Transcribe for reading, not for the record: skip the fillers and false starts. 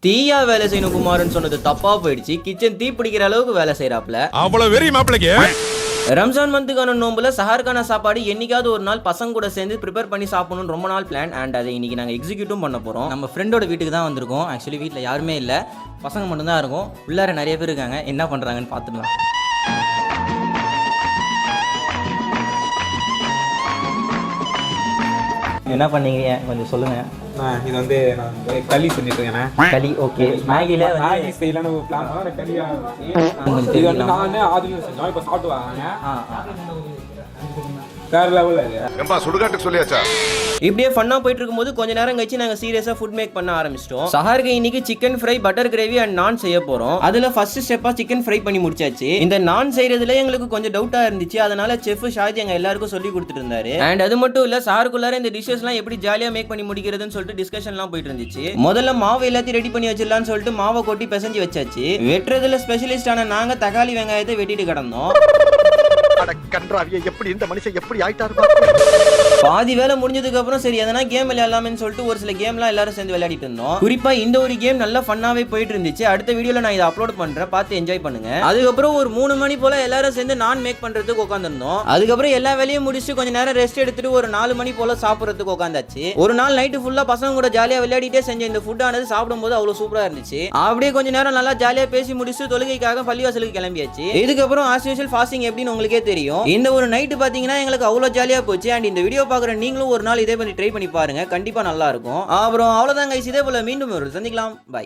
தீயா வேலை செய்யணும் குமார்னு சொன்னது தப்பா போயிடுச்சு. கிச்சன் தீ பிடிக்கிற அளவுக்கு வேலை செய்யறாப்ல. அவ்வளவு வெறி மாப்பிளைக்கு. ரம்ஜான் மந்த்துக்கான நோம்புல சஹாருக்கான சாப்பாடு என்னைக்காவது ஒரு நாள் பசங்க கூட சேர்ந்து ப்ரிப்பேர் பண்ணி சாப்பிடணும்னு ரொம்ப நாள் பிளான். அண்ட் அதை இன்னைக்கு நாங்கள் எக்ஸிக்யூட்டும் பண்ண போகிறோம். நம்ம ஃப்ரெண்டோட வீட்டுக்கு தான் வந்திருக்கோம். ஆக்சுவலி வீட்டில் யாருமே இல்லை, பசங்க மட்டும்தான் இருக்கும். உள்ளார நிறைய பேர் இருக்காங்க. என்ன பண்ணுறாங்கன்னு பார்த்துக்கலாம். என்ன பண்ணீங்க கொஞ்சம் சொல்லுங்க. இது வந்து நான் களி செஞ்சுட்டு இருக்கேன். களி ஓகே. மேகில மேகி செய்யலான்னு ஒரு பிளான் பண்ணா களியா இது வந்து நான் ஆதில செஞ்சோம். இப்போ சாப்பிட்டு வராங்க. வேற லெவல்ல இருக்கு. ஏம்பா சுடுகாட்டுக்கு சொல்லியாச்சா? இப்படியே ஃபன்னா போயிட்டு இருக்கும்போது கொஞ்ச நேரம் கழிச்சு நாங்க சீரியஸா ஃபுட் மேக் பண்ண ஆரம்பிச்சிட்டோம். சஹாருக்கு இன்னைக்கு chicken fry, butter gravy and நான் செய்ய போறோம். அதுல ஃபர்ஸ்ட் ஸ்டெப்பா சிக்கன் ஃப்ரை பண்ணி முடிச்சாச்சு. இந்த நான் செய்யறதுல எங்களுக்கு கொஞ்சம் டவுட்டா இருந்துச்சு. அதனால செஃப் ஷாஹித் எங்க எல்லாருக்கும் சொல்லி கொடுத்துட்டு இருந்தாரு. அண்ட் அது மட்டும் இல்ல, சஹாருக்குள்ளார இந்த டிஷஸ் எல்லாம் எப்படி ஜாலியா மேக் பண்ணி முடிக்கிறதுன்னு சொல்லிட்டு டிஸ்கஷன் எல்லாம் போயிட்டு இருந்துச்சு. முதல்ல மாவு எல்லாத்தையும் ரெடி பண்ணி வச்சிடலாம்னு சொல்லிட்டு மாவை கொட்டி பிசைஞ்சு வச்சாச்சு. வெட்டுறதுல ஸ்பெஷலிஸ்டான நாங்க தக்காளி வெங்காயத்தை வெட்டிட்டு கிடந்தோம். எப்படி இந்த மனுஷன் எப்படி ஆயிட்டாரு? பாதி வேலை முடிஞ்சதுக்கு அப்புறம் சரி எதனா கேம் விளையாடலாம்னு சொல்லிட்டு ஒரு சில கேம்லாம் எல்லாரும் சேர்ந்து விளையாடிட்டு இருந்தோம். குறிப்பா இந்த ஒரு கேம் நல்லா ஃபன்னாவே போயிட்டு இருந்துச்சு. அடுத்த வீடியோல நான் இதை அப்லோட் பண்றேன், பார்த்து என்ஜாய் பண்ணுங்க. அதுக்கப்புறம் ஒரு 3 மணி போல எல்லாரும் சேர்ந்து நான் மேக் பண்றதுக்கு உட்காந்துருந்தோம். அதுக்கப்புறம் எல்லா வேலையும் முடிச்சுட்டு கொஞ்ச நேரம் ரெஸ்ட் எடுத்துட்டு ஒரு 4 மணி போல சாப்பிடறதுக்கு உட்காந்தாச்சு. ஒரு நாள் நைட்டு ஃபுல்லா பசங்க கூட ஜாலியா விளையாடிட்டே செஞ்ச இந்த ஃபுட் ஆனது சாப்பிடும்போது அவ்வளவு சூப்பரா இருந்துச்சு. அப்படியே கொஞ்ச நேரம் நல்லா ஜாலியா பேசி முடிச்சு தொழுகைக்காக பள்ளிவாசலுக்கு கிளம்பியாச்சு. இதுக்கப்புறம் ஆஸ் யூசுவல் ஃபாஸ்டிங் எப்படின்னு உங்களுக்கே தெரியும். இந்த ஒரு நைட்டு பாத்தீங்கன்னா எங்களுக்கு அவ்வளவு ஜாலியா போச்சு. அண்ட் இந்த வீடியோ பாக்குற நீங்களும் ஒரு நாள் இதே பண்ணி ட்ரை பண்ணி பாருங்க, கண்டிப்பா நல்லா இருக்கும். அப்புறம் அவ்வளவுதான் கைஸ், இதே போல மீண்டும் ஒரு சந்திக்கலாம். பை.